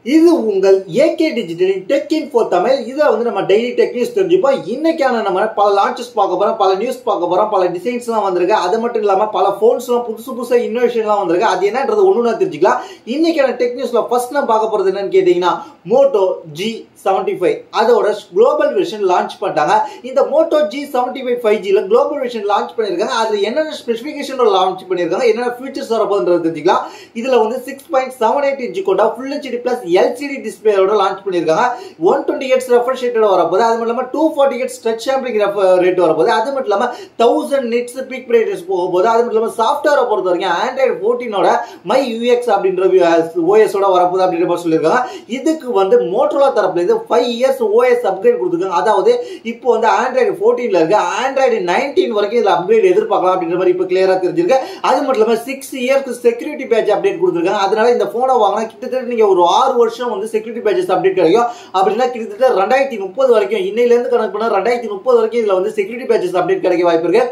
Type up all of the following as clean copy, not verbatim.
இது உங்கள் AK digital tech info Tamil. இதை வந்து நம்ம டெய்லி டெக் நியூஸ் தெரிஞ்சுப்போம். இன்னைக்கான நம்ம பல லான்ச்சஸ் பார்க்க போறோம், பல நியூஸ் பார்க்க போறோம், பல டிசைன்ஸ்லாம் வந்திருக்கு. அது மட்டும் இல்லாம பல போன்ஸ்லாம் புதுசா இன்னோவேஷன்லாம் வந்திருக்கு. அது என்னன்றது ஒண்ணுனா தெரிஞ்சுக்கலாம். இன்னைக்கான டெக் நியூஸ்ல ஃபர்ஸ்ட் நம்ம பார்க்க போறது என்னன்னு கேட்டீங்கன்னா மோட்டோ G75 அதோட குளோபல் வெர்ஷன் லான்ச் பண்ணிட்டாங்க. இந்த மோட்டோ G75 5G ல குளோபல் வெர்ஷன் லான்ச் பண்ணிருக்காங்க. அதுல என்னென்ன ஸ்பெசிஃபிகேஷன் லான்ச் பண்ணிருக்காங்க, என்னென்ன ஃபீச்சர்ஸ் வரப்போகுதுன்றது தெரிஞ்சுக்கலாம். இதுல வந்து 6.78 இன்ச் கொண்ட ஃபுல் HD பிளஸ் LCD டிஸ்பிளேயோட லான்ச் பண்ணிருக்காங்க. 120 Hz ரெஃப்ரெஷ் ரேட்டோட வரப்போகுது. அது மட்டும் இல்லாம 240 Hz டச் சாம்பிளிங் ரேட் வரப்போகுது. அது மட்டும் இல்லாம 1000 nits பீக் பிரைட்னஸ் போகும்போது. அது மட்டும் இல்லாம சாஃப்ட்வேரை பொறுத்த வரைக்கும் Android 14 ஓட மை UX அப்படின்ற OS ஓட வரப்போகுது அப்படின்ற மாதிரி சொல்லியிருக்காங்க. இதுக்கு வந்து மோட்டோரோலா தரப்புல 5 years OS அப்கிரேட் கொடுத்துருக்காங்க. அதாவது இப்போ வந்து Android 14 ல இருக்க Android 19 வரைக்கும் இதுல அப்கிரேட் எதிர்பார்க்கலாம் அப்படின்ற மாதிரி இப்போ கிளியரா தெரிஞ்சிருக்கு. அது மட்டும் இல்லாம 6 years செக்யூரிட்டி பேட்ச் அப்டேட் கொடுத்துருக்காங்க. அதனால இந்த போனை வாங்கினா கிட்டத்தட்ட நீங்க ஒரு 6 வருஷம் வந்து செக்யூரிட்டி பேட்சஸ் அப்டேட் கிடைக்கும். அப்படின்னா கிட்டத்தட்ட 2030 வரைக்கும், இன்னையில இருந்து கணக்கு பண்ணா 2030 வரைக்கும் இதுல வந்து செக்யூரிட்டி பேட்சஸ் அப்டேட் கிடைக்க வாய்ப்பு இருக்கு.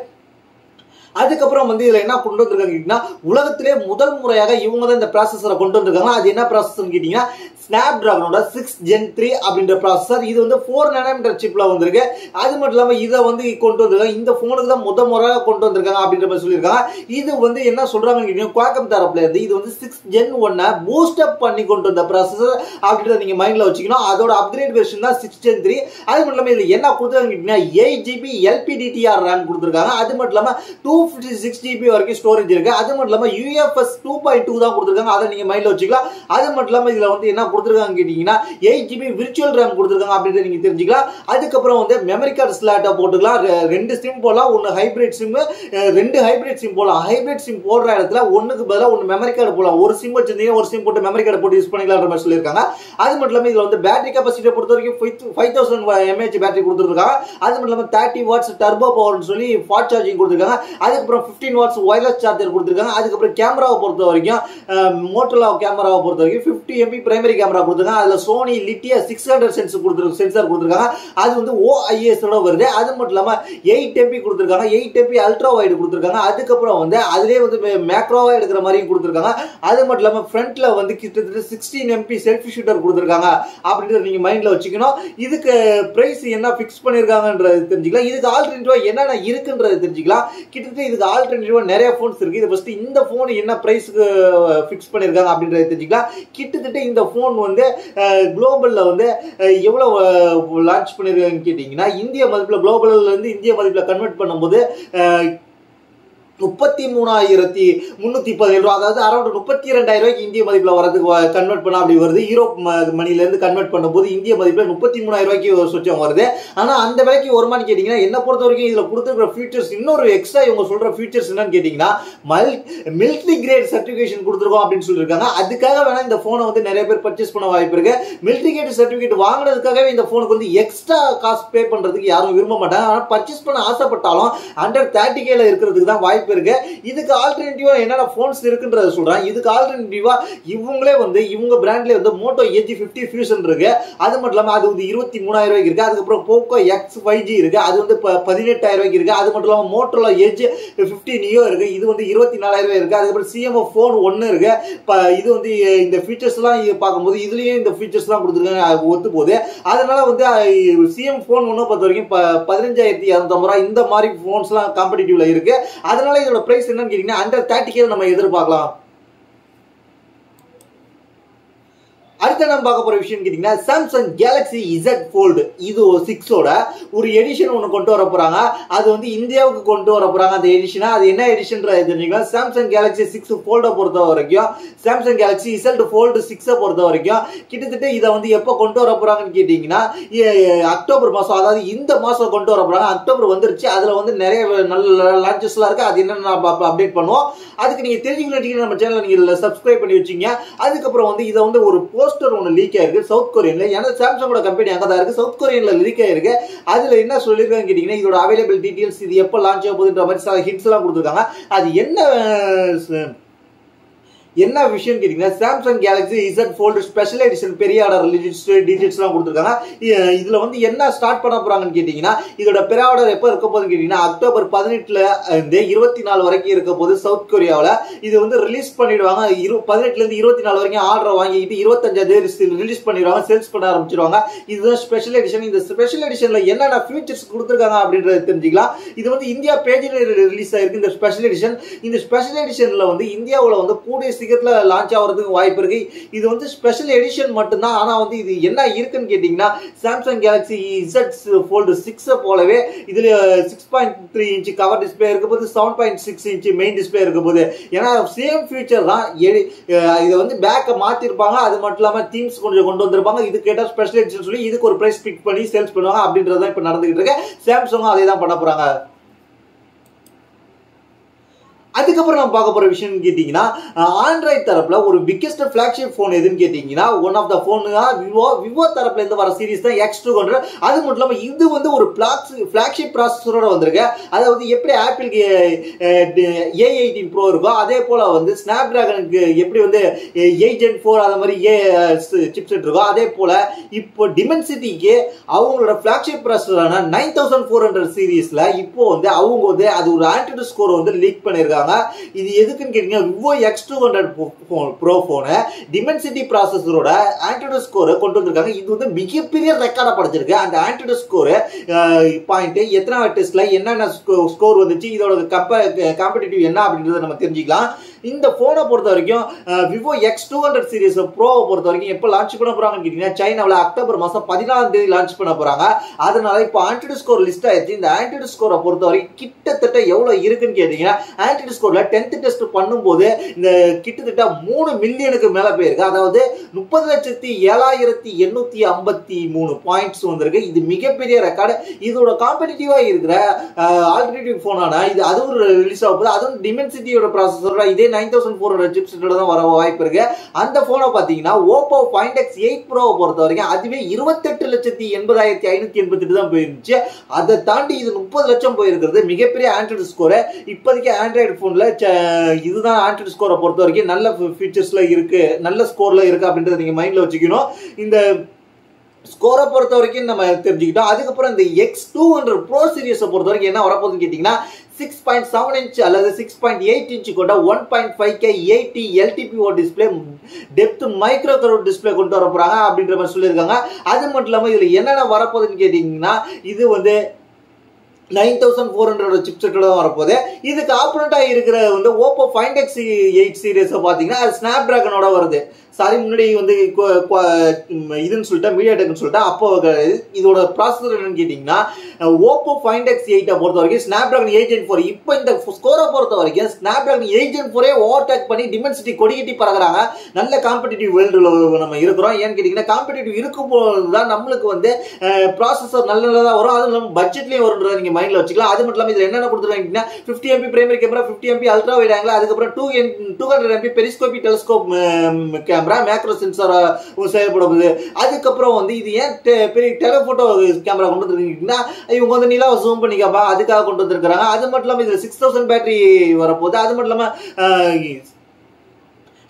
அதுக்கப்புறம் வந்து இதுல என்ன கொண்டு வந்திருக்காங்க, உலகத்திலே முதல் முறையாக இவங்க தான் இந்த ப்ராசஸரை கொண்டு வந்திருக்காங்க. அது என்ன ப்ராசஸர் கேட்டீங்கன்னா ஸ்னாப்டிராகனோட 6 Gen 3 அப்படின்ற ப்ராசஸர். இது வந்து 4 nm சிப்ல வந்திருக்கு. அது மட்டும் இல்லாம இதை வந்து கொண்டு வந்திருக்காங்க. இந்த போனுக்கு தான் முதல் முறையாக கொண்டு வந்திருக்காங்க அப்படின்ற மாதிரி சொல்லியிருக்காங்க. இது வந்து என்ன சொல்றாங்க கேட்டீங்கன்னா குவால்காம் தரப்புல இருந்து இது வந்து 6 Gen 1 பூஸ்ட் அப் பண்ணி கொண்டு வந்த ப்ராசஸர் அப்படின்றத நீங்க மைண்ட்ல வச்சுக்கணும். அதோட அப்கிரேட் வெர்ஷன் தான் 6 Gen 3. அது மட்டும் இல்லாம இதுல என்ன கொடுத்துருக்காங்க கேட்டீங்கன்னா 8GB LPDDR RAM கொடுத்துருக்காங்க. அது மட்டும் இல்லாம 256GB வரைக்கும் ஸ்டோரேஜ் இருக்கு. அது மட்டும் இல்லாம UFS 2.2 தான் கொடுத்துருக்காங்க. அதை நீங்க மைண்ட்ல வச்சுக்கலாம். அது மட்டும் இல்லாம இதுல வந்து என்ன கொடுத்துருக்காங்க கேட்டீங்கன்னா 8GB விர்ச்சுவல் RAM கொடுத்துருக்காங்க அப்படின்றத நீங்க தெரிஞ்சுக்கலாம். அதுக்கப்புறம் வந்து மெமரி கார்டு ஸ்லாட்டா போட்டுக்கலாம். 2 சிம் போடலாம், ஒன்னு ஹைபிரிட் சிம், 2 ஹைபிரிட் சிம் போடலாம். ஹைபிரிட் சிம் போடுற இடத்துல ஒண்ணுக்கு பதிலா ஒன்னு மெமரி கார்டு போடலாம். ஒரு சிம் வச்சிருந்தீங்கன்னா ஒரு சிம் போட்டு மெமரி கார்டு போட்டு யூஸ் பண்ணிக்கலாம்ன்ற மாதிரி சொல்லியிருக்காங்க. அது மட்டும் இல்லாம இதுல வந்து பேட்டரி கெபாசிட்டியை பொறுத்த வரைக்கும் 5000 mAh பேட்டரி கொடுத்துருக்காங்க. அது மட்டும் இல்லாம 30 watts டர்போ பவர்னு சொல்லி ஃபாஸ்ட் சார்ஜிங் கொடுத்துருக்காங்க. அதுக்கப்புறம் 15 watts ஒயர்லெஸ் சார்ஜர் கொடுத்துருக்காங்க. அதுக்கப்புறம் கேமராவை பொறுத்த வரைக்கும் மோட்டோரோலா கேமராவை பொறுத்த வரைக்கும் 50 MP பிரைமரி கேமரா கொடுத்துருக்காங்க. அதுல சோனி லிட்டியா 600 சென்சார் கொடுத்துருக்காங்க. அது வந்து OIS ஓட வருது. அது மட்டும் இல்லாம 8 MP கொடுத்துருக்காங்க. 8 MP அல்ட்ரா வைட் கொடுத்துருக்காங்க. அதுக்கப்புறம் வந்து அதுலயே வந்து மேக்ரோவா எடுக்கிற மாதிரியும் கொடுத்துருக்காங்க. அது மட்டும் இல்லாம ஃப்ரண்ட்ல வந்து கிட்டத்தட்ட 16 MP செல்ஃபி ஷூட்டர் கொடுத்துருக்காங்க அப்படின்றத நீங்க மைண்ட்ல வச்சுக்கணும். இதுக்கு பிரைஸ் என்ன பிக்ஸ் பண்ணிருக்காங்கன்றது தெரிஞ்சுக்கலாம். இதுக்கு ஆல்டர்னேட்டிவா என்னென்ன இருக்குன்றது தெரிஞ்சுக்கலாம். கிட்டத்தட்ட இதுக்கு ஆல்டர்னேட்டிவா நிறைய போன்ஸ் இருக்கு. இது ஃபர்ஸ்ட் இந்த போன் என்ன பிரைஸ்க்கு பிக்ஸ் பண்ணிருக்காங்க அப்படின்றத தெரிஞ்சுக்கலாம். கிட்டத்தட்ட இந்த போன் வந்து குளோபல்ல வந்து எவ்வளவு லான்ச் பண்ணிருக்காங்கன்னு கேட்டீங்கன்னா இந்திய மதிப்புல குளோபல்ல இருந்து இந்திய மதிப்புல கன்வெர்ட் பண்ணும்போது 33,317 ரூபா, அதாவது அரௌண்ட் 32,000 ரூபாய்க்கு இந்திய மதிப்புல வரதுக்கு கன்வெர்ட் பண்ண அப்படி வருது. யூரோப் மணில இருந்து கன்வெர்ட் பண்ணும்போது இந்திய மதிப்புல 33,000 ரூபாய்க்கு சொச்சம் வருது. ஆனா அந்த விலைக்கு வருமானு கேட்டீங்கன்னா என்ன பொறுத்த வரைக்கும் இதுல கொடுத்துருக்கிற ஃபீச்சர்ஸ் இன்னொரு எக்ஸ்ட்ரா இவங்க சொல்ற ஃபீச்சர்ஸ் என்னன்னு கேட்டீங்கன்னா மிலிட்டரி கிரேட் சர்டிபிகேஷன் கொடுத்துருக்கோம் அப்படின்னு சொல்லியிருக்காங்க. அதுக்காக வேணா இந்த போனை வந்து நிறைய பேர் பர்ச்சேஸ் பண்ண வாய்ப்பு இருக்கு. மிலிட்டரி கிரேட் சர்டிபிகேட் வாங்கினதுக்காகவே இந்த போனுக்கு வந்து எக்ஸ்ட்ரா காசு பே பண்றதுக்கு யாரும் விரும்ப மாட்டாங்க. ஆனா பர்ச்சேஸ் பண்ண ஆசைப்பட்டாலும் அண்டர் 30K இருக்கிறதுக்கு தான் வாய்ப்பு இருக்கு. இதுக்கு ஆல்டர்னேட்டிவா என்னென்ன போன்ஸ் இருக்குன்றத சொல்றேன். இதுக்கு ஆல்டர்னேட்டிவா இவங்களே வந்து இவங்க பிராண்ட்ல வந்து மோட்டோ Edge 50 Fusion இருக்கு. அது மட்டும் இல்லாம அது வந்து 23,000 ரூபாய்க்கு இருக்கு. அதுக்கப்புறம் போக்கோ X 5G இருக்கு. அது வந்து 18,000 ரூபாய்க்கு இருக்கு. அது மட்டும் இல்லாம மோட்டோரோலா Edge 50 Neo இருக்கு. இது வந்து 24,000 ரூபாய் இருக்கு. அதுக்கப்புறம் CMO போன் 1 இருக்கு. இது வந்து இந்த ஃபீச்சர்ஸ் எல்லாம் பார்க்கும்போது இதுலயே இந்த ஃபீச்சர்ஸ் எல்லாம் கொடுத்துருக்காங்க ஒத்து போகுது. அதனால வந்து CM போன் 1 பொறுத்த வரைக்கும் 15,250 ரூபாய் இந்த மாதிரி போன்ஸ் எல்லாம் காம்படிட்டிவ்ல இருக்கு. அதனால இதோட பிரைஸ் என்னன்னு கேட்டீங்கன்னா அண்டர் 30K நம்ம எதிர்பார்க்கலாம். அடுத்த நம்ம பார்க்க போற விஷயம் கேட்டீங்கன்னா சாம்சங் கேலக்ஸி Z Fold இது 6 ஓட ஒரு எடிஷன் ஒன்று கொண்டு வர போறாங்க. அது வந்து இந்தியாவுக்கு கொண்டு வர போறாங்க அந்த எடிஷனை. அது என்ன எடிஷன்றது தெரிஞ்சுக்கலாம். சாம்சங் கேலக்ஸி 6 Fold பொறுத்த வரைக்கும் சாம்சங் கேலக்ஸி Z Fold 6 பொறுத்த வரைக்கும் கிட்டத்தட்ட இதை வந்து எப்போ கொண்டு வர போறாங்கன்னு கேட்டீங்கன்னா அக்டோபர் மாசம், அதாவது இந்த மாசம் கொண்டு வர போறாங்க. அக்டோபர் வந்துருச்சு. அதுல வந்து நிறைய நல்ல லான்ச்சஸ் எல்லாம் இருக்கு. அது என்னன்னு அப்டேட் பண்ணுவோம். அதுக்கு நீங்க தெரிஞ்சுக்கணும் நம்ம சேனல் நீங்க சப்ஸ்கிரைப் பண்ணி வச்சீங்க. அதுக்கப்புறம் வந்து இதை வந்து ஒரு போஸ்டர் ஒன்று லீக் ஆயிருக்கு சவுத் கொரியன்ல. ஏன்னா சாம்சங்கோட கம்பெனி அங்கே தான் இருக்கு, சவுத் கொரியன்ல லீக் ஆயிருக்கு. அதுல என்ன சொல்லிருக்காங்க கேட்டீங்கன்னா இதோட அவைலபிள் டீடைல்ஸ், இது எப்போ லான்ச் ஆக போகுதுன்ற மாதிரி ஹிண்ட்ஸ் எல்லாம் கொடுத்துருக்காங்க. அது என்ன என்ன விஷயம் கேட்டீங்கன்னா Samsung Galaxy Z Fold special edition பெரிய ஆர்டர் டிஜிட்ஸ்லாம் கொடுத்துருக்காங்க. இதுல வந்து என்ன ஸ்டார்ட் பண்ண போறாங்கன்னு கேட்டீங்கன்னா இதோட பெரிய ஆர்டர் எப்போ இருக்க போகுதுன்னு கேட்டீங்கன்னா அக்டோபர் 18ல இருந்து 24 வரைக்கும் இருக்க போது சவுத் கொரியாவில். இது வந்து ரிலீஸ் பண்ணிடுவாங்க. 18ல இருந்து 24 வரைக்கும் ஆர்டர் வாங்கிட்டு 25 ரிலீஸ் பண்ணிடுவாங்க, சேல்ஸ் பண்ண ஆரம்பிச்சிருவாங்க. இதுதான் ஸ்பெஷல் எடிஷன். இந்த ஸ்பெஷல் எடிஷன்ல என்னென்ன ஃபீச்சர்ஸ் கொடுத்துருக்காங்க அப்படின்றத தெரிஞ்சுக்கலாம். இது வந்து இந்தியா பேஜில் ரிலீஸ் ஆயிருக்கு இந்த ஸ்பெஷல் எடிஷன். இந்த ஸ்பெஷல் எடிஷன்ல வந்து இந்தியாவில் வந்து கூடிய சீக்கிரத்தில் லான்ச் ஆகிறதுக்கு வாய்ப்பு இருக்கு. இது வந்து ஸ்பெஷல் எடிஷன் மட்டும்தான். ஆனா வந்து இது என்ன இருக்குன்னு கேட்டீங்கன்னா சாம்சங் கேலக்ஸி Z Fold 6 போலவே இதுல 6.3 இன்ச் கவர் டிஸ்பிளே இருக்க போது, 7.6 இன்ச் மெயின் டிஸ்பிளே இருக்க போது. ஏன்னா சேம் ஃபீச்சர் தான். இதை வந்து பேக்கை மாத்திருப்பாங்க. அது மட்டும் இல்லாம தீம்ஸ் கொஞ்சம் கொண்டு வந்திருப்பாங்க. இது கேட்டா ஸ்பெஷல் எடிஷன் சொல்லி இதுக்கு ஒரு பிரைஸ் பிக் பண்ணி சேல்ஸ் பண்ணுவாங்க. அப்படின்றத இப்ப நடந்துகிட்டு இருக்கு. சாம்சங் அதே தான் பண்ண போறாங்க. அதுக்கப்புறம் நம்ம பார்க்க போற விஷயம் கேட்டீங்கன்னா ஆண்ட்ராய்ட் தரப்புல ஒரு பிக்கெஸ்ட் ஃபிளாக்ஷிப் போன் எதுன்னு கேட்டீங்கன்னா one of the phone Vivo தரப்புல இருந்து வர சீரிஸ் தான் X200. அது மட்டும் இல்லாம இது வந்து ஒரு ஃபிளாக்ஷிப் ப்ராசஸரோட வந்திருக்கு. அதாவது எப்படி ஆப்பிள் A18 Pro இருக்கோ அதே போல வந்து ஸ்னாப் டிராகனுக்கு எப்படி வந்து 8 Gen 4 அந்த மாதிரி சிப்செட் இருக்கோ அதே போல இப்போ டிமென்சிட்டிக்கு அவங்களோட ஃபிளாக்ஷிப் ப்ராசஸரான 9400 சீரிஸ்ல இப்போ வந்து அவங்க வந்து அது ஒரு ஆண்ட்ராய்டு ஸ்கோர் வந்து லீக் பண்ணிருக்காங்க. இது எதுக்குன்னு கேட்டீங்கன்னா விவோ X200 Pro போனை டிமென்சிட்டி ப்ராசஸரோட ஆண்ட்ராய்டு ஸ்கோரை கொண்டு வந்திருக்காங்க. இது வந்து மிகப்பெரிய ரெக்கார்டை படைச்சிருக்கு. அந்த ஆண்ட்ராய்டு ஸ்கோர் பாயிண்ட் எத்தனை டெஸ்ட்ல என்னென்ன ஸ்கோர் வந்துச்சு, இதோட காம்படிட்டிவ் என்ன அப்படின்றத நம்ம தெரிஞ்சுக்கலாம். இந்த போனை பொறுத்த வரைக்கும் விவோ X200 சீரிஸ் ப்ரோவை பொறுத்த வரைக்கும் எப்போ லான்ச் பண்ண போறாங்கன்னு கேட்டீங்கன்னா சைனாவில் அக்டோபர் மாதம் 14ஆம் தேதி லான்ச் பண்ண போறாங்க. அதனால இப்போ ஆண்ட்ராய்டு ஸ்கோர் லிஸ்ட் ஆயிடுச்சு. இந்த ஆண்ட்ராய்டு ஸ்கோரை பொறுத்த வரைக்கும் கிட்டத்தட்ட எவ்வளவு இருக்குன்னு கேட்டீங்கன்னா ஆண்ட்ராய்டு ஸ்கோர்ல 10th டெஸ்ட் பண்ணும்போது இந்த கிட்டத்தட்ட 3 மில்லியனுக்கு மேல போயிருக்கு. அதாவது 30,07,853 பாயிண்ட்ஸ் வந்திருக்கு. இது மிகப்பெரிய ரெக்கார்டு. இதோட காம்படிட்டிவா இருக்கிற ஆல்டர்னேட்டிவ் போனான இது அதுவும் ரிலீஸ் ஆக போகுது. அதுவும் டிமென்சிட்டியோட ப்ராசஸரோட இதே 9400 சிப்செட்டோட தான் வர வாய்ப்பு இருக்கு. அந்த போனை பாத்தீங்கன்னா Oppo Find X8 Pro பொறுத்த வரைக்கும் அதுவே 28,80,588 தான் போயிருந்துச்சு. அதை தாண்டி இது 30 லட்சம் போயிருக்கிறது. மிகப்பெரிய ஆண்ட்ராய்டு ஸ்கோர். இப்போதைக்கு ஆண்ட்ராய்டு போன்ல இதுதான் ஆண்ட்ராய்டு ஸ்கோரை பொறுத்த வரைக்கும் நல்ல ஃபீச்சர்ஸ்ல இருக்கு, நல்ல ஸ்கோர்ல இருக்கு அப்படின்றத நீங்க மைண்ட்ல வச்சுக்கணும். இந்த ஸ்கோரை பொறுத்த வரைக்கும் நம்ம தெரிஞ்சுக்கிட்டோம். அதுக்கப்புறம் இந்த X200 Pro சீரிஸை பொறுத்த வரைக்கும் என்ன வரப்போகுதுன்னு கேட்டீங்கன்னா 6.7 இன்ச் அல்லது 6.8 இன்ச் கொண்ட 1.5K 80 LTPO display depth micro curve display கொண்டு வர போறாங்க அப்படின்ற மாதிரி சொல்லியிருக்காங்க. அது மட்டும் இல்லாம இதுல என்னென்ன வரப்போகுதுன்னு கேட்டீங்கன்னா இது வந்து 9400 சிப்செட்டோட வரப்போகுது. இதுக்கு ஆப்போனண்டா இருக்கிற வந்து Oppo Find X8 சீரிஸ் பாத்தீங்கன்னா அது ஸ்னாப் டிராகனோட வருது. சாரி முன்னாடி வந்து இதுன்னு சொல்லிட்டேன், மீடியாடெக்னு சொல்லிட்டேன். அப்போ இதோட ப்ராசஸர் என்னன்னு கேட்டீங்கன்னா Oppo Find X8 பொறுத்த வரைக்கும் ஸ்னாப் டிராகன் 8 Gen 4. இப்போ இந்த ஸ்கோரை பொறுத்த வரைக்கும் ஸ்னாப் டிராகன் 8 Gen 4 ஓவர்டேக் பண்ணி டிமென்சிட்டி கொடிக்கட்டி பறகுறாங்க. நல்ல காம்படிட்டிவ் வேர்ல்டுல நம்ம இருக்கிறோம். ஏன்னு கேட்டீங்கன்னா காம்படிட்டிவ் இருக்கும் போதுதான் நம்மளுக்கு வந்து ப்ராசஸர் நல்லதா வரும். அதுவும் நம்ம பட்ஜெட்லயும் வரும்ன்றத நீங்க மைண்ட்ல வச்சுக்கலாம். அது மட்டும் இல்லாம இதுல என்னென்ன கொடுத்துருக்காங்கன்னா 50 MP primary camera, 50 MP ultra wide angle, அதுக்கப்புறம் 200 MP periscope telescope camera, macro sensor செயல்படுது. அதுக்கப்புறம் வந்து இது ஏன் பெரிய டெலிபோட்டோ கேமரா கொண்டு வந்துருக்கீங்கன்னா இவங்க வந்து நிலாவை ஜூம் பண்ணி கேட்பாங்க, அதுக்காக கொண்டு வந்திருக்காங்க. அது மட்டும் இல்லாம இதுல 6000 பேட்டரி வரப்போகுது. அது மட்டும் இல்லாம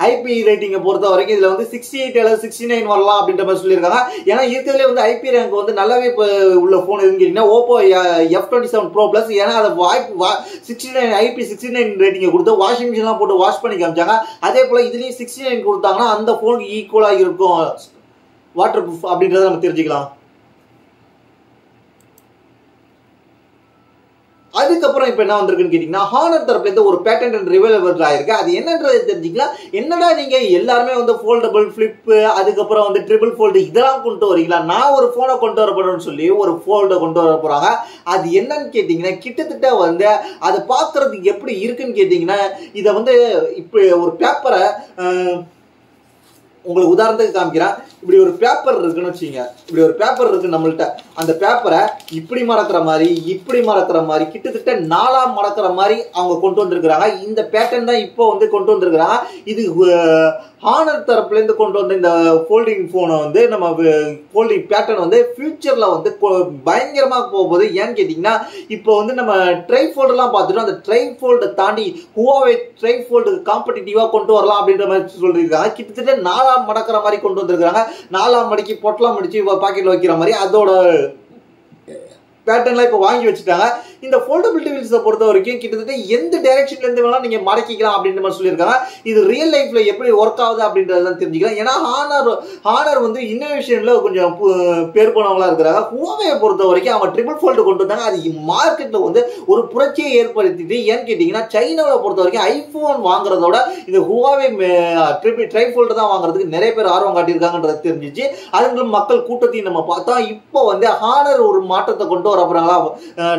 ஐபி ரேட்டிங்கை பொறுத்த வரைக்கும் இதுல வந்து 68 அல்லது 69 வரலாம் அப்படின்ற மாதிரி சொல்லியிருக்காங்க. ஏன்னா இருக்கிறதுலே வந்து ஐபி ரேங்க் வந்து நல்லாவே உள்ள போன் எதுன்னு கேட்டீங்கன்னா Oppo F27 Pro Plus. ஏன்னா அதை 69 ஐபி 69 ரேட்டிங்கை கொடுத்து வாஷிங் மிஷின்லாம் போட்டு வாஷ் பண்ணி காமிச்சாங்க. அதே போல இதுலயும் 69 கொடுத்தாங்கன்னா அந்த போனுக்கு ஈக்குவலா இருக்கும் வாட்டர் ப்ரூஃப் அப்படின்றத நம்ம தெரிஞ்சுக்கலாம். அதுக்கப்புறம் இப்ப என்ன வந்திருக்குன்னு கேட்டீங்கன்னா ஹானர் தரப்புல இருந்து ஒரு பேட்டன்ட் அண்ட் ரிவைவல் ஆயிருக்கு. அது என்னன்றது தெரிஞ்சுக்கலாம். என்னடா நீங்க எல்லாருமே வந்து ஃபோல்டபிள் ஃபிளிப் அதுக்கப்புறம் வந்து ட்ரிபிள் ஃபோல்டு இதெல்லாம் கொண்டு வரீங்களா, நான் ஒரு போனை கொண்டு வரப்படுறேன்னு சொல்லி ஒரு ஃபோல்டை கொண்டு வர போறாங்க. அது என்னன்னு கேட்டீங்கன்னா கிட்டத்தட்ட வந்து அதை பார்க்கறதுக்கு எப்படி இருக்குன்னு கேட்டீங்கன்னா இதை வந்து இப்ப ஒரு பேப்பரை உங்களுக்கு உதாரணத்துக்கு காமிக்கிறேன். இப்படி ஒரு பேப்பர் இருக்குன்னு வச்சுங்க, இப்படி ஒரு பேப்பர் இருக்கு நம்மள்ட்ட. அந்த பேப்பரை இப்படி மடக்கிற மாதிரி இப்படி மடக்கிற மாதிரி கிட்டத்தட்ட 4 மடக்கிற மாதிரி அவங்க கொண்டு வந்திருக்கிறாங்க. இந்த பேட்டர்ன் தான் இப்போ வந்து கொண்டு வந்திருக்கிறாங்க. இது ஹானர் தரப்புல இருந்து கொண்டு வந்த இந்த ஃபோல்டிங் போனை வந்து நம்ம ஃபோல்டிங் பேட்டர்ன் வந்து ஃபியூச்சர்ல வந்து பயங்கரமா போகுது. ஏன்னு கேட்டீங்கன்னா இப்போ வந்து நம்ம ட்ரைஃபோல்டெல்லாம் பார்த்துட்டோம். அந்த ட்ரைஃபோல்டை தாண்டி ஹுவாவே ட்ரைஃபோல்டு காம்படிட்டிவா கொண்டு வரலாம் அப்படின்ற மாதிரி சொல்லியிருக்காங்க. கிட்டத்தட்ட 4 மடக்கிற மாதிரி கொண்டு வந்திருக்காங்க. 4 மடக்கி பொட்டலாம் முடிச்சு பாக்கெட்ல வைக்கிற மாதிரி அதோட பேட்டர்ன்லாம் இப்போ வாங்கி வச்சுட்டாங்க. இந்த ஃபோல்டபிலிட்டி வீல்ஸை பொறுத்த வரைக்கும் கிட்டத்தட்ட எந்த டைரக்ஷன்ல இருந்து வேணாலும் நீங்க மடக்கிக்கலாம் அப்படின்ற மாதிரி சொல்லியிருக்காங்க. இது ரியல் லைஃப்ல எப்படி ஒர்க் ஆகுது அப்படின்றதான் தெரிஞ்சுக்கலாம். ஏன்னா ஹானர் வந்து இன்னோவேஷன்ல கொஞ்சம் பேர் போனவங்களா இருக்கிறாங்க. ஹுவாவே பொறுத்த வரைக்கும் அவங்க ட்ரிபிள் ஃபோல்டு கொண்டு வந்தாங்க. அது மார்க்கெட்ல வந்து ஒரு புரட்சியை ஏற்படுத்திட்டு, ஏன்னு கேட்டீங்கன்னா சைனாவை பொறுத்த வரைக்கும் ஐபோன் வாங்குறதோட இந்த ஹுவாவே ட்ரைஃபோல்டு தான் வாங்குறதுக்கு நிறைய பேர் ஆர்வம் காட்டியிருக்காங்கன்றது தெரிஞ்சிச்சு. அது மக்கள் கூட்டத்தையும் நம்ம பார்த்தோம். இப்போ வந்து ஹானர் ஒரு மாற்றத்தை கொண்டு வர போறாங்களா,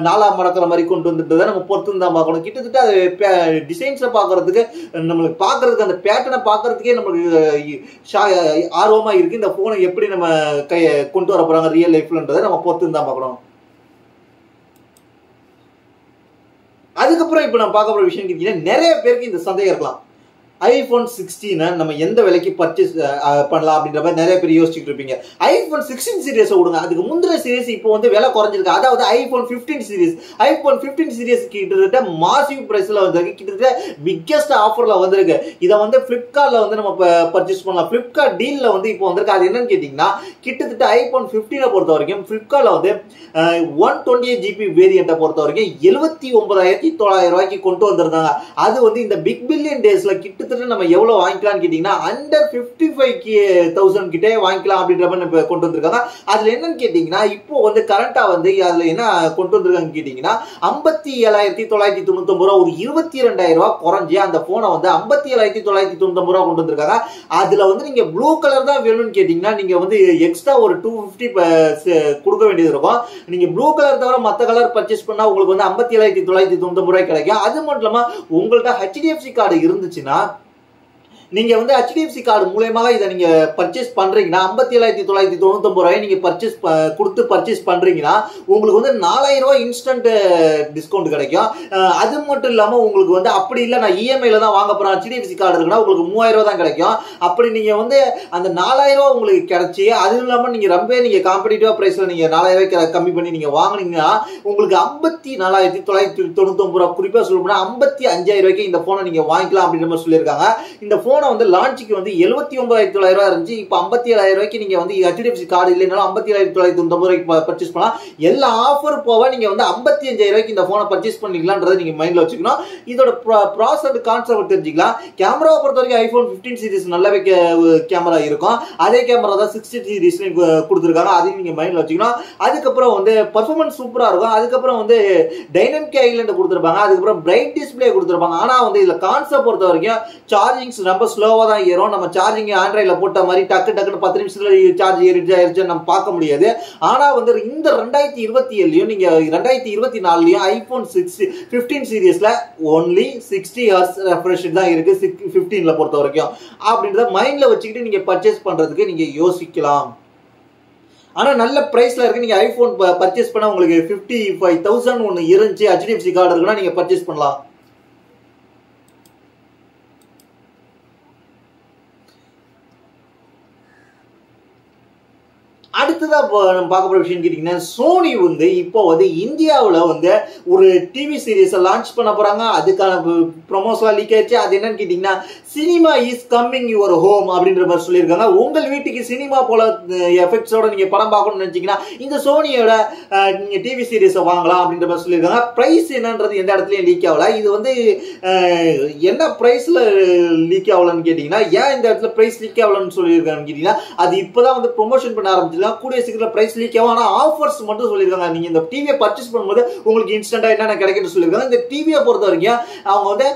4 மடக்கிற மாதிரி கொண்டு வந்துட்டு நம்ம பொறுத்து தான் பார்க்கணும். கிட்டத்தட்ட அது டிசைன்ஸை பார்க்கறதுக்கு நம்மளுக்கு பார்க்கறதுக்கு அந்த பேட்டர்னை பார்க்கறதுக்கே நம்மளுக்கு ஆர்வமா இருக்கு. இந்த போனை எப்படி நம்ம கொண்டு வர போறாங்க ரியல் லைஃப்லன்றதை நம்ம பொறுத்து தான் பார்க்கணும். அதுக்கப்புறம் இப்ப நம்ம பார்க்க போற விஷயம் கேட்டீங்கன்னா, நிறைய பேருக்கு இந்த சந்தேகம் இருக்கலாம், iPhone 16 நம்ம எந்த விலைக்கு பர்ச்சேஸ் பண்ணலாம் அப்படின்ற மாதிரி நிறைய பேர் யோசிச்சுட்டு இருப்பீங்க. iPhone 16 சீரிஸ் விடுங்க, அதுக்கு முந்தின சீரிஸ் இப்போ வந்து விலை குறைஞ்சிருக்கு. அதாவது iPhone 15 சீரிஸ். iPhone 15 சீரிஸ் கிட்டத்தட்ட மாசிவ் பிரைஸ்ல வந்திருக்கு. கிட்டத்தட்ட பிக்கெஸ்ட் ஆஃபர்ல வந்திருக்கு. இதை வந்து பிளிப்கார்ட்ல வந்து நம்ம பர்ச்சேஸ் பண்ணலாம். பிளிப்கார்ட் டீல்ல வந்து இப்போ வந்திருக்கு. அது என்னன்னு கேட்டீங்கன்னா, கிட்டத்தட்ட iPhone 15 பொறுத்த வரைக்கும் பிளிப்கார்ட்ல வந்து 128GB வேரியண்ட்டை பொறுத்த வரைக்கும் 79,900 ரூபாய்க்கு கொண்டு வந்திருந்தாங்க. அது வந்து இந்த பிக் பில்லியன் டேஸ்ல கிட்ட நம்ம எவ்வளவு வாங்கிக்கலாம்னு கேட்டீங்கன்னா அண்டர் 55,000 கிட்டே வாங்கிக்கலாம் அப்படின்ற மாதிரி கொண்டு வந்திருக்காங்க. அதுல என்னன்னு கேட்டீங்கன்னா, இப்போ வந்து கரண்டா வந்து அதுல என்ன கொண்டு வந்திருக்காங்க கேட்டீங்கன்னா 57,999 ரூபா, ஒரு 22,000 ரூபாய் குறைஞ்சி அந்த போனை வந்து 57,999 ரூபா கொண்டு வந்திருக்காங்க. அதுல வந்து நீங்க ப்ளூ கலர் தான் வேணும்னு கேட்டீங்கன்னா நீங்க வந்து எக்ஸ்ட்ரா ஒரு 250 கொடுக்க வேண்டியது இருக்கும். நீங்க ப்ளூ கலர் தவிர மற்ற கலர் பர்ச்சேஸ் பண்ணா உங்களுக்கு வந்து 57,999 ரூபாய் கிடைக்கும். அது மட்டும் இல்லாம உங்கள்ட்ட HDFC கார்டு இருந்துச்சுன்னா நீங்க வந்து HDFC கார்டு மூலமாக இதை நீங்க பர்ச்சேஸ் பண்றீங்கன்னா 57,999 ரூபாய் நீங்க கொடுத்து பர்ச்சேஸ் பண்றீங்கன்னா உங்களுக்கு வந்து 4,000 ரூபாய் இன்ஸ்டன்ட் டிஸ்கவுண்ட் கிடைக்கும். அது மட்டும் இல்லாம உங்களுக்கு வந்து அப்படி இல்லை நான் இஎம்ஐல தான் வாங்க போறேன் HDFC கார்டு இருக்குன்னா உங்களுக்கு 3,000 ரூபாய் தான் கிடைக்கும். அப்படி நீங்க வந்து அந்த 4,000 ரூபாய் உங்களுக்கு கிடைச்சி அது இல்லாம நீங்க ரொம்ப நீங்க காம்படிட்டிவா பிரைஸ்ல நீங்க 4,000 ரூபாய்க்கு கம்மி பண்ணி நீங்க வாங்குனீங்கன்னா உங்களுக்கு 54,999 ரூபாய், குறிப்பா சொல்லணும்னா 55,000 ரூபாய்க்கு இந்த போனை நீங்க வாங்கிக்கலாம் அப்படின்ற மாதிரி சொல்லியிருக்காங்க. இந்த போனை வந்து லான்ச்சுக்கு வந்து 79,900 ரூபாய் இருந்துச்சு. இப்போ 57,000 ரூபாய்க்கு நீங்க வந்து HDFC கார்டு இல்லைனாலும் 57,999 ரூபாய்க்கு பர்ச்சேஸ் பண்ணலாம். எல்லா ஆஃபர் போக நீங்க வந்து 55,000 ரூபாய்க்கு இந்த போனை பர்ச்சேஸ் பண்ணிக்கலாம்ன்றதை நீங்க மைண்ட்ல வச்சுக்கணும். இதோட ப்ராசஸ் கான்செப்ட் தெரிஞ்சுக்கலாம். கேமராவை பொறுத்த வரைக்கும் iPhone 15 சீரிஸ் நல்லாவே கேமரா இருக்கும். அதே கேமரா தான் 60 சீரிஸ் கொடுத்துருக்காங்க. அதையும் நீங்க மைண்ட்ல வச்சுக்கணும். அதுக்கப்புறம் வந்து பர்ஃபார்மன்ஸ் சூப்பரா இருக்கும். அதுக்கப்புறம் வந்து டைனமிக் ஐலண்ட் கொடுத்துருப்பாங்க. அதுக்கப்புறம் பிரைட் டிஸ்பிளே கொடுத்துருப்பாங்க. ஆனா வந்து இதுல கான்செப்ட் பொறுத்த வரைக்கும் சார்ஜிங்ஸ் ரொம்ப ஸ்லோவா தான் ஏறும். நம்ம சார்ஜிங் ஆண்ட்ராய்ட்ல போட்ட மாதிரி டக்குன்னு 10 நிமிஷத்துல சார்ஜ் ஏறிடுச்சு நம்ம பார்க்க முடியாது. ஆனா வந்து இந்த 2027லயும் நீங்க 2024லயும் iPhone 15 சீரிஸ்ல only 60 Hz refresh தான் இருக்கு 15ல பொறுத்த வரைக்கும். அப்படின்றத மைண்ட்ல வச்சுக்கிட்டு நீங்க பர்ச்சேஸ் பண்றதுக்கு நீங்க யோசிக்கலாம். ஆனா நல்ல பிரைஸ்ல இருக்கு. நீங்க ஐபோன் பர்ச்சேஸ் பண்ண உங்களுக்கு 55,000 ஒன்னு இருந்துச்சு, HDFC கார்டு இருக்குன்னா நீங்க பர்ச்சேஸ் பண்ணலாம். அடுத்ததா நம்ம பார்க்க போற விஷயம் கேட்டீங்கன்னா, சோனி வந்து இப்போ வந்து இந்தியாவில் வந்து ஒரு டிவி சீரீஸ் லான்ச் பண்ண போறாங்க. அதுக்கான ப்ரொமோஷன் லீக் ஆயிடுச்சு. அது என்னன்னு கேட்டீங்கன்னா, cinema is coming your home அப்படின்ற மாதிரி சொல்லியிருக்காங்க. உங்கள் வீட்டுக்கு சினிமா போல எஃபெக்ட்ஸோட நீங்க படம் பார்க்கணும்னு நினைச்சீங்கன்னா இந்த சோனியோட நீங்க டிவி சீரீஸை வாங்கலாம் அப்படின்ற மாதிரி சொல்லியிருக்காங்க. பிரைஸ் என்னன்றது எந்த இடத்துலயும் லீக் ஆகல. இது வந்து என்ன பிரைஸ்ல லீக் ஆகலன்னு கேட்டீங்கன்னா, ஏன் இந்த இடத்துல பிரைஸ் லீக் ஆகலன்னு சொல்லியிருக்காங்கன்னு கேட்டீங்கன்னா, அது இப்பதான் வந்து ப்ரொமோஷன் பண்ண ஆரம்பிச்சு கூடிய சீக்கிரம் பிரைஸ் லீக் ஆகும். ஆனா ஆஃபர்ஸ் மட்டும் சொல்லிருக்காங்க. நீங்க இந்த டிவியை பர்ச்சேஸ் பண்ணும்போது உங்களுக்கு இன்ஸ்டன்டா என்னென்ன கிடைக்கும்னு சொல்லிருக்காங்க. இந்த டிவியை பொறுத்த வரைக்கும் அவங்க வந்து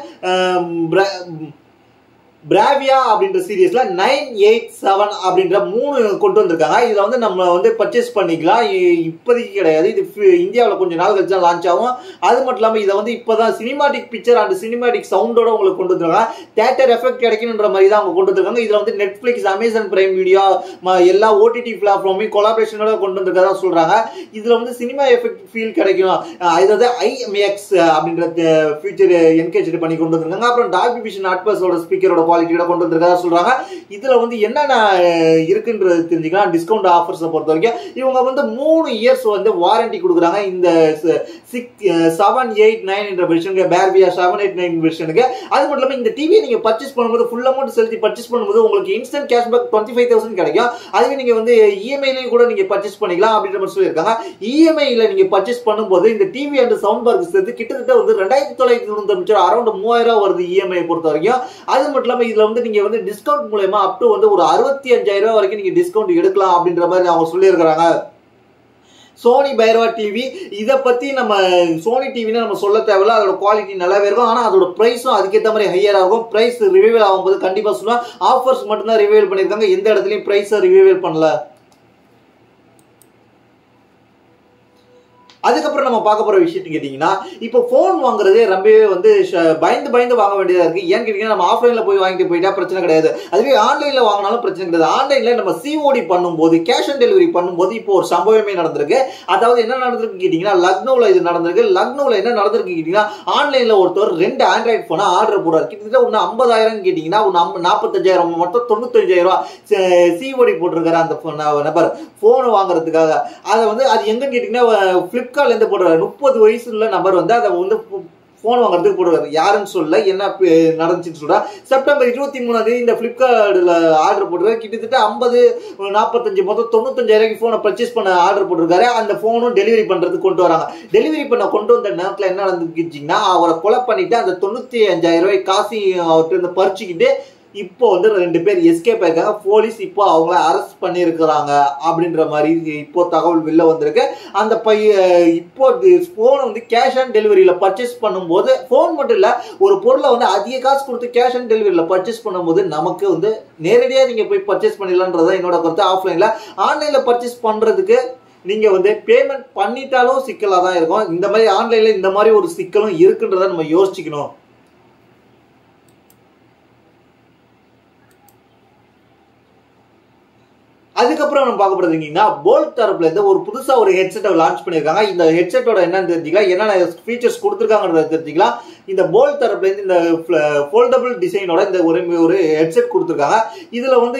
பிராவியா அப்படின்ற சீரீஸ்ல 987 அப்படின்ற 3 கொண்டு வந்திருக்காங்க. இதுல வந்து நம்ம வந்து பர்ச்சேஸ் பண்ணிக்கலாம். இப்போதைக்கு கிடையாது, இது இந்தியாவில் கொஞ்சம் நாள் கழிச்சு தான் லான்ச் ஆகும். அது மட்டும் இல்லாமல் இதை வந்து இப்போதான் சினிமாட்டிக் பிக்சர் அண்ட் சினிமாட்டிக் சவுண்டோட உங்களுக்கு கொண்டு வந்துருக்காங்க. தியேட்டர் எஃபெக்ட் கிடைக்கணுன்ற மாதிரி தான் அவங்க கொண்டு வந்திருக்காங்க. இதுல வந்து நெட்ஃபிளிக்ஸ், அமேசான் பிரைம் வீடியோ, எல்லா ஓடிடி பிளாட்ஃபார்மையும் கொலாபரேஷனோட கொண்டு வந்திருக்கதா சொல்றாங்க. இதுல வந்து சினிமா எஃபெக்ட் ஃபீல் கிடைக்கும். அதாவது IMX அப்படின்ற ஃபியூச்சர் என்கேஜ் பண்ணி கொண்டு வந்திருக்காங்க. அப்புறம் டால்பி விஷன் அட்மோஸோட ஸ்பீக்கரோட குவாலிட்டியோட கொண்டு வந்திருக்கதா சொல்றாங்க. இதுல வந்து என்னென்ன இருக்குன்றது தெரிஞ்சுக்கலாம். டிஸ்கவுண்ட் ஆஃபர்ஸை பொறுத்த வரைக்கும் இவங்க வந்து 3 இயர்ஸ் வந்து வாரண்டி கொடுக்குறாங்க இந்த 789 என்ற வெர்ஷனுக்கு, பேர்பியா 789 வெர்ஷனுக்கு. அது மட்டும் இல்லாமல் இந்த டிவியை நீங்க பர்ச்சேஸ் பண்ணும்போது ஃபுல் அமௌண்ட் செலுத்தி பர்ச்சேஸ் பண்ணும்போது உங்களுக்கு இன்ஸ்டன்ட் கேஷ்பேக் 25,000 கிடைக்கும். அதுவே நீங்க வந்து இஎம்ஐலையும் கூட நீங்க பர்ச்சேஸ் பண்ணிக்கலாம் அப்படின்ற மாதிரி சொல்லியிருக்காங்க. இஎம்ஐல நீங்க பர்ச்சேஸ் பண்ணும்போது இந்த டிவி அண்ட் சவுண்ட் பார் சேர்த்து கிட்டத்தட்ட வந்து 2,995 அரௌண்ட் 3,000 வருது இஎம்ஐ பொறுத்த வரைக்கும். அது மட்டும் இல்லாமல் இதுல வந்து நீங்க வந்து டிஸ்கவுண்ட் மூலமா அப் டு வந்து ஒரு 65,000 வரைக்கும் நீங்க டிஸ்கவுண்ட் எடுக்கலாம் அப்படின்ற மாதிரி அவங்க சொல்லியிருக்கிறாங்க. சோனி பைரவா டிவி, இதை பத்தி நம்ம சோனி டிவின்னு நம்ம சொல்ல தேவையில்ல, அதோட குவாலிட்டி நல்லாவே இருக்கும். ஆனால் அதோட ப்ரைஸும் அதுக்கேற்ற மாதிரி ஹையர் ஆகும். ப்ரைஸ் ரிவைவல் ஆகும்போது கண்டிப்பாக சொல்லுவேன். ஆஃபர்ஸ் மட்டும்தான் ரிவைவல் பண்ணியிருக்காங்க, எந்த இடத்துலையும் ப்ரைஸை ரிவைவல் பண்ணல. அதுக்கப்புறம் நம்ம பார்க்க போற விஷயத்துக்கு கேட்டீங்கன்னா, இப்போ போன் வாங்குறதே ரொம்பவே வந்து பயந்து வாங்க வேண்டியதா இருக்கு. ஏன்னு கேட்டீங்கன்னா, நம்ம ஆஃப்லைன்ல போய் வாங்கிட்டு போயிட்டா பிரச்சனை கிடையாது. அதுவே ஆன்லைன்ல வாங்கினாலும் பிரச்சனை கிடையாது. ஆன்லைன்ல நம்ம COD பண்ணும்போது, கேஷ் ஆன் டெலிவரி பண்ணும்போது இப்போ ஒரு சம்பவமே நடந்திருக்கு. அதாவது என்ன நடந்திருக்கு கேட்டீங்கன்னா, லக்னோவில் இது நடந்திருக்கு. லக்னோவில் என்ன நடந்திருக்கு கேட்டீங்கன்னா, ஆன்லைன்ல ஒருத்தர் 2 ஆண்ட்ராய்டு போனை ஆர்டர் போடுறாரு. கிட்டத்தட்ட ஒன்று 50,000 கேட்டீங்கன்னா ஒன்று 45,000, மொத்தம் 95,000 COD போட்டிருக்காரு அந்த நபர் போன் வாங்குறதுக்காக. அதை வந்து அது எங்கன்னு கேட்டீங்கன்னா, பிளிப்கார்ட்ல இருந்து போடுறாரு. 30 வயசுள்ள நபர் வந்து அதை வந்து போன் வாங்குறதுக்கு போடுவாரு. யாருன்னு சொல்ல, என்ன நடந்துச்சுன்னு சொல்றா. செப்டம்பர் 23 இந்த பிளிப்கார்ட்ல ஆர்டர் போட்டுருக்காரு. கிட்டத்தட்ட 50, 45, மொத்தம் 95,000 போனை பர்ச்சேஸ் பண்ண ஆர்டர் போட்டிருக்காரு. அந்த போனும் டெலிவரி பண்றதுக்கு கொண்டு வராங்க. டெலிவரி பண்ண கொண்டு வந்த நேரத்தில் என்ன நடந்துச்சுன்னா, அவரை கொலை பண்ணிட்டு அந்த 95,000 காசு அவர்கிட்ட இருந்து பறிச்சுக்கிட்டு இப்போ வந்து 2 பேர் எஸ்கேப் ஆயிருக்காங்க. போலீஸ் இப்போ அவங்கள அரெஸ்ட் பண்ணியிருக்கிறாங்க அப்படின்ற மாதிரி இப்போ தகவல் வெளில வந்திருக்கு. அந்த இப்போ போனை வந்து கேஷ் ஆன் டெலிவரியில பர்ச்சேஸ் பண்ணும்போது, போன் மட்டும் இல்ல, ஒரு பொருளை வந்து அதிக காசு கொடுத்து கேஷ் ஆன் டெலிவரியில பர்ச்சேஸ் பண்ணும்போது நமக்கு வந்து நேரடியாக நீங்க போய் பர்ச்சேஸ் பண்ணிடலான்றதான் என்னோட கருத்து. ஆஃப்லைன்ல, ஆன்லைன்ல பர்ச்சேஸ் பண்றதுக்கு நீங்க வந்து பேமெண்ட் பண்ணிட்டாலும் சிக்கலா தான் இருக்கும். இந்த மாதிரி ஆன்லைன்ல இந்த மாதிரி ஒரு சிக்கலும் இருக்குன்றதை நம்ம யோசிச்சுக்கணும். அதுக்கப்புறம் நம்ம பார்க்க போறதுங்கன்னா, போல்ட் தரப்புல இருந்து ஒரு புதுசா ஒரு ஹெட்செட்டை லான்ச் பண்ணிருக்காங்க. இந்த ஹெட்செட்டோட என்னன்னு தெரிஞ்சுக்கலாம், என்னென்ன ஃபீச்சர்ஸ் கொடுத்துருக்காங்கன்றத தெரிஞ்சுக்கலாம். இந்த போல்ட் தரப்புல இருந்து இந்த ஃபோல்டபிள் டிசைனோட இந்த ஒரு ஹெட்செட் கொடுத்துருக்காங்க. இதுல வந்து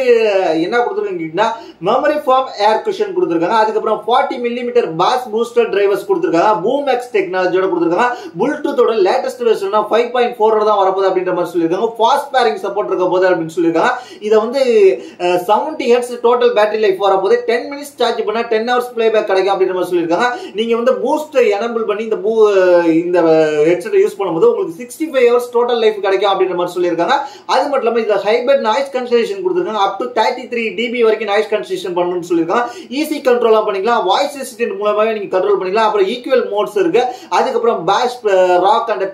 என்ன கொடுத்துருக்காங்கன்னா, மெமரி ஃபார்ம் ஏர் குஷன் கொடுத்துருக்காங்க. அதுக்கப்புறம் 40 mm பாஸ் பூஸ்டர் டிரைவர்ஸ் கொடுத்துருக்காங்க. பூம் எக்ஸ் டெக்னாலஜியோட கொடுத்துருக்காங்க. ப்ளூடூத்தோட லேட்டஸ்ட் வெர்ஷன் 5.4 தான் வரப்போகுது அப்படின்ற மாதிரி சொல்லியிருக்காங்க. ஃபாஸ்ட் பேரிங் சப்போர்ட் இருக்க போது அப்படின்னு சொல்லியிருக்காங்க. இதை வந்து 70 Hz டோட்டல் பேட்டரி லைஃப் வரப்போது. 10 minutes சார்ஜ் பண்ணா 10 hours பிளேபேக் கிடைக்கும் அப்படின்ற மாதிரி சொல்லியிருக்காங்க. நீங்க வந்து பூஸ்ட் எனேபிள் பண்ணி இந்த ஹெட்செட்டை யூஸ் பண்ணும்போது உங்களுக்கு 65 hours டோட்டல் லைஃப் கிடைக்கும் அப்படின்ற மாதிரி சொல்லியிருக்காங்க. அது மட்டும் இல்லாமல் இதுல ஹைபிரிட் நாய்ஸ் கன்சலேஷன் கொடுத்துருக்காங்க. அப் டு 33 dB வரைக்கும் நாய்ஸ் கன்சலேஷன் பண்ணணும்னு சொல்லியிருக்காங்க. ஈஸி கண்ட்ரோலா பண்ணிக்கலாம். வாய்ஸ் அசிஸ்டன்ட் மூலமாவே நீங்க கண்ட்ரோல் பண்ணிக்கலாம். அப்புறம் ஈக்குவல் மோட்ஸ் இருக்கு. அதுக்கப்புறம் bass, rock and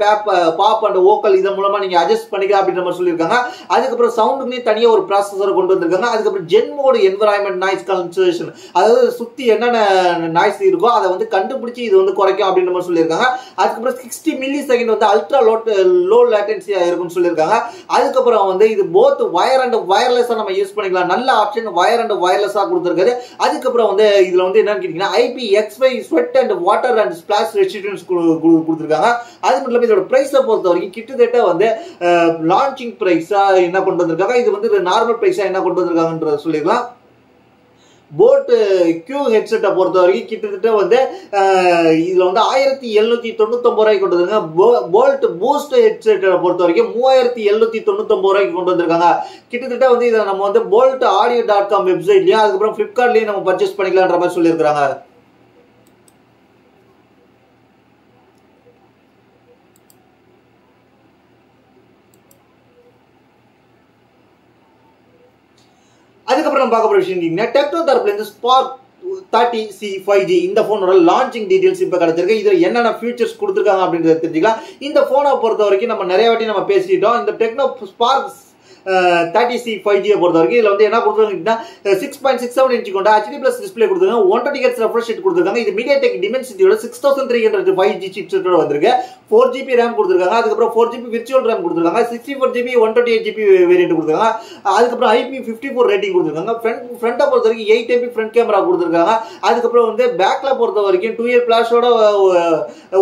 pop and vocal இதன் மூலமா நீங்க அட்ஜஸ்ட் பண்ணிக்கலாம் அப்படின்ற மாதிரி சொல்லியிருக்காங்க. அதுக்கப்புறம் சவுண்டுக்குனே தனியாக ஒரு ப்ராசஸர் கொண்டு வந்திருக்காங்க. அதுக்கப்புறம் zen mode environment noise cancellation, அதாவது சுத்தி என்னென்ன நாய்ஸ் இருக்கோ அதை வந்து கண்டுபிடிச்சு இது வந்து குறைக்கும் அப்படின்ற மாதிரி சொல்லியிருக்காங்க. அதுக்கப்புறம் 60 millisecond வந்து அல்ட்ரா லோ லேட்டன்சியா இருக்கும்னு சொல்லியிருக்காங்க. அதுக்கப்புறம் வந்து இது போத் வயர் அண்ட் வயர்லெஸ்ஸா நம்ம யூஸ் பண்ணிக்கலாம். நல்ல ஆப்ஷன் வயர் அண்ட் வயர்லெஸ்ஸா கொடுத்துருக்காரு. அதுக்கப்புறம் வந்து இதுல வந்து என்னன்னு கேட்டீங்கன்னா, IPX5 sweat and water and splash resistance கொடுத்துருக்காங்க. அது மட்டும் இல்லாமல் இதோட பிரைஸை பொறுத்த வரைக்கும் கிட்டத்தட்ட வந்து லான்ச்சிங் பிரைஸா என்ன கொண்டு வந்திருக்காங்க, இது வந்து நார்மல் பிரைஸா என்ன கொண்டு வந்திருக்காங்கன்றத சொல்லிடலாம். போட் Q ஹெட்செட்டை பொறுத்த வரைக்கும் கிட்டத்தட்ட வந்து இதுல வந்து 1,799 ரூபாய்க்கு கொண்டு வந்திருக்காங்க. போல்ட் பூஸ்ட் ஹெட்செட்டை பொறுத்த வரைக்கும் 3,799 ரூபாய்க்கு கொண்டு வந்திருக்காங்க. கிட்டத்தட்ட வந்து இதை நம்ம வந்து போல்ட் audio.com வெப்சைட்லயும் அதுக்கப்புறம் பிளிப்கார்ட்லயும் நம்ம பர்ச்சேஸ் பண்ணிக்கலாம்ன்ற மாதிரி சொல்லியிருக்காங்க. அதுக்கப்புறம் நம்ம பார்க்க போற விஷயம் டெக்னோ தரப்புல இருந்து ஸ்பார்க் 30C 5G இந்த போனோட லான்ச்சிங் டீடைல்ஸ் இப்ப கிடைச்சிருக்கு. இதுல என்னென்ன ஃபீச்சர்ஸ் கொடுத்துருக்காங்க அப்படின்றத தெரிஞ்சுக்கலாம். இந்த போனை பொறுத்த வரைக்கும் நம்ம நிறைய வாட்டி நம்ம பேசிட்டோம். இந்த டெக்னோ ஸ்பார்க் 30C 5G பொறுத்த வரைக்கும் இதுல வந்து என்ன கொடுத்துருக்காங்கன்னா 6.67 இன்ச் கொண்ட HD பிளஸ் டிஸ்பிளே கொடுத்துருக்காங்க. 120 Hz ரெஃப்ரெஷ் ரேட் கொடுத்துருக்காங்க. இது MediaTek Dimensity 6300 5G சிப்செட்டோட வந்திருக்கு. 4GB RAM கொடுத்துருக்காங்க. அதுக்கப்புறம் 4GB விர்ச்சுவல் RAM கொடுத்துருக்காங்க. 64GB 128GB வேரியன்ட் கொடுத்துருக்காங்க. அதுக்கப்புறம் IP54 ரேட்டிங் கொடுத்துருக்காங்க. ஃப்ரண்ட்டை பொறுத்த வரைக்கும் 8MP ஃப்ரண்ட் கேமரா கொடுத்துருக்காங்க. அதுக்கப்புறம் வந்து பேக்ல பொறுத்த வரைக்கும் 2 ஃபிளாஷோட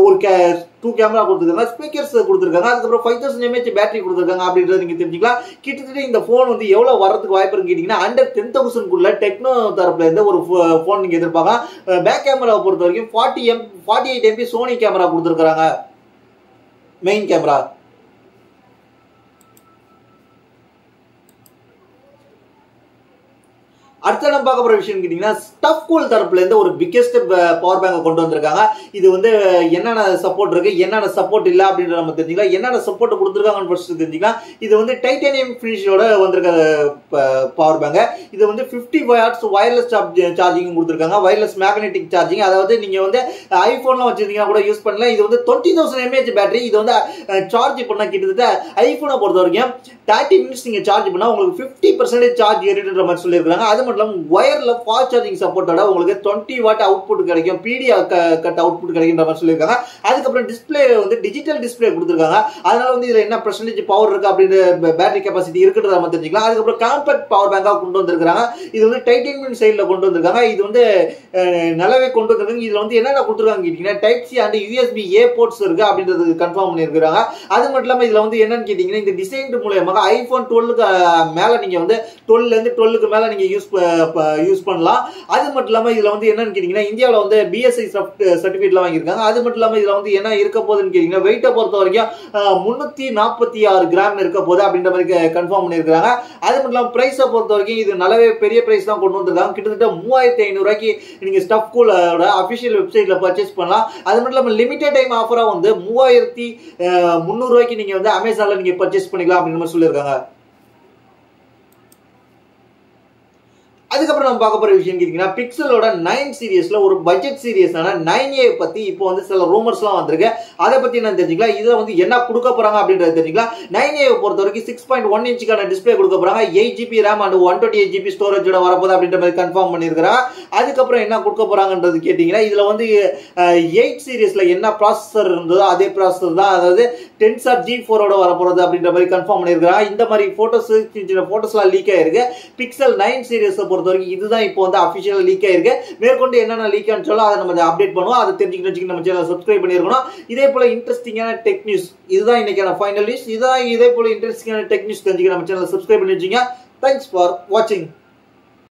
ஒரு 2 கேமரா கொடுத்துருக்காங்க. ஸ்பீக்கர்ஸ் கொடுத்துருக்காங்க. அதுக்கப்புறம் 5000 mAh பேட்டரி கொடுத்துருக்காங்க அப்படின்றத நீங்க தெரிஞ்சுக்கலாம். கிட்டத்தட்ட இந்த போன் வந்து எவ்வளவு வரதுக்கு வாய்ப்பு இருக்கு கேட்டீங்கன்னா அண்டர் 10,000 குள்ள டெக்னோ தரப்புல இருந்து ஒரு போன் நீங்க எதிர்பார்க்கலாம். பேக் கேமராவை பொறுத்த வரைக்கும் 48MP சோனி கேமரா கொடுத்துருக்காங்க. மெயின் கேமரா அடுத்த நம்ம பார்க்க போற விஷயம் கேட்டீங்கன்னா ஸ்டஃப் கூல் தரப்புல இருந்து ஒரு பிக்கெஸ்ட் பவர் பேங்க் கொண்டு வந்திருக்காங்க. இது வந்து என்னென்ன சப்போர்ட் இருக்கு, என்னென்ன சப்போர்ட் இல்ல அப்படின்ற நம்ம தெரிஞ்சுக்கலாம். என்னென்ன சப்போர்ட் கொடுத்துருக்காங்கன்னு ஃபர்ஸ்ட் தெரிஞ்சுக்கலாம். இது வந்து டைட்டானியம் ஃபினிஷோட வந்திருக்க பவர் பேங்க். இது வந்து 50 வாட்ஸ் வயர்லெஸ் சார்ஜிங் கொடுத்துருக்காங்க. வயர்லெஸ் மேக்னெட்டிக் சார்ஜிங், அதாவது நீங்க வந்து ஐபோன்லாம் வச்சிருந்தீங்கன்னா கூட யூஸ் பண்ணலாம். இது வந்து 20,000 mAh பேட்டரி. இது வந்து சார்ஜ் பண்ணா கிட்டத்தட்ட ஐபோனை பொறுத்த வரைக்கும் 30 மினிட்ஸ் நீங்க சார்ஜ் பண்ணா உங்களுக்கு 50% சார்ஜ் ஏறிடுற மாதிரி சொல்லியிருக்காங்க. அது மட்டும் இல்லாம வயர்ல ஃபாஸ்ட் சார்ஜிங் சப்போர்ட்டோட உங்களுக்கு 20 வாட் அவுட்புட் கிடைக்கும். பிடி கட் அவுட்புட் கிடைக்கின்ற மாதிரி சொல்லியிருக்காங்க. அதுக்கப்புறம் டிஸ்பிளே வந்து டிஜிட்டல் டிஸ்பிளே கொடுத்துருக்காங்க. அதனால வந்து இதுல என்ன பெர்சன்டேஜ் பவர் இருக்கு அப்படின்னு பேட்டரி கெபாசிட்டி இருக்குன்றத நம்ம தெரிஞ்சுக்கலாம். அதுக்கப்புறம் காம்பேக்ட் பவர் பேங்கா கொண்டு வந்திருக்காங்க. இது வந்து டைட்டானியம் சைடுல கொண்டு வந்திருக்காங்க. இது வந்து நல்லாவே கொண்டு வந்திருக்காங்க. இதுல வந்து என்னென்ன கொடுத்துருக்காங்க கேட்டீங்கன்னா type C and USB-A ports இருக்கு அப்படின்றது கன்ஃபார்ம் பண்ணியிருக்காங்க. அது மட்டும் இல்லாம இதுல வந்து என்னன்னு கேட்டீங்கன்னா இந்த டிசைன் மூலமாக ஐபோன் 12க்கு மேல நீங்க வந்து 12ல இருந்து 12க்கு மேல நீங்க யூஸ் பண்ணலாம். அது மட்டும் இல்லாம இதுல வந்து என்னன்னு கேட்டீங்கன்னா இந்தியாவில் வந்து BSI சர்டிபிகேட்ல வாங்கியிருக்காங்க. அது மட்டும் இல்லாம இதுல வந்து என்ன இருக்க போகுதுன்னு கேட்டீங்கன்னா வெயிட்டை பொறுத்த வரைக்கும் 346 கிராம் இருக்க போகுது அப்படின்ற மாதிரி கன்ஃபார்ம் பண்ணியிருக்காங்க. அது மட்டும் இல்லாம பிரைஸை பொறுத்த வரைக்கும் இது நல்லாவே பெரிய பிரைஸ் தான் கொண்டு வந்திருக்காங்க. கிட்டத்தட்ட 3500 ரூபாய்க்கு நீங்க ஸ்டஃப் கூலோட அபிஷியல் வெப்சைட்ல பர்ச்சேஸ் பண்ணலாம். அது மட்டும் இல்லாம லிமிடெட் டைம் ஆஃபரா வந்து 3300 ரூபாய்க்கு நீங்க வந்து அமேசான்ல நீங்க பர்ச்சேஸ் பண்ணிக்கலாம் அப்படின்னு மாதிரி சொல்லியிருக்காங்க. அதுக்கப்புறம் நம்ம பார்க்க போற விஷயம் கேட்டீங்கன்னா பிக்சலோட 9 சீரிஸ்ல ஒரு பட்ஜெட் சீரிஸான 9A பத்தி இப்போ வந்து சில ரூமர்ஸ்லாம் வந்திருக்கு. அதை பத்தி நான் தெரிஞ்சுக்கலாம். இதை வந்து என்ன கொடுக்க போறாங்க அப்படின்றத தெரிஞ்சுக்கலாம். 9A பொறுத்த வரைக்கும் 6.1 இன்ச்சுக்கான டிஸ்பிளே கொடுக்க போறாங்க. 8GB RAM அண்ட் 128GB ஸ்டோரேஜோட வரப்போகுது அப்படின்ற மாதிரி கன்ஃபார்ம் பண்ணியிருக்கிறாங்க. அதுக்கப்புறம் என்ன கொடுக்க போறாங்கன்றது கேட்டீங்கன்னா இதுல வந்து 8 சீரிஸ்ல என்ன ப்ராசஸர் இருந்ததோ அதே ப்ராசஸர் தான், அதாவது Tensor G4 வரப்போறது அப்படின்ற மாதிரி கன்ஃபார்ம் பண்ணியிருக்கிறாங்க. இந்த மாதிரி போட்டோஸ் சின்ன போட்டோஸ்லாம் லீக் ஆயிருக்கு. பிக்சல் 9 சீரிஸ் பொறுத்த வரைக்கும் இதுதான் இப்போ வந்து அபிஷியல் லீக் ஆயிருக்கு. மேற்கொண்டு என்னென்ன லீக் ஆனோ அதை நம்ம அப்டேட் பண்ணுவோம். அதை தெரிஞ்சுக்கணும் நம்ம சேனலை சப்ஸ்கிரைப் பண்ணிருக்கணும். இதே போல இன்ட்ரெஸ்டிங்கான டெக் நியூஸ் இதுதான் இன்னைக்கான ஃபைனல் நியூஸ். இதே போல இன்ட்ரெஸ்டிங்கான டெக் நியூஸ் தெரிஞ்சுக்க நம்ம சேனலை சப்ஸ்கிரைப் பண்ணி வச்சுங்க. தேங்க்ஸ் ஃபார் வாட்சிங்.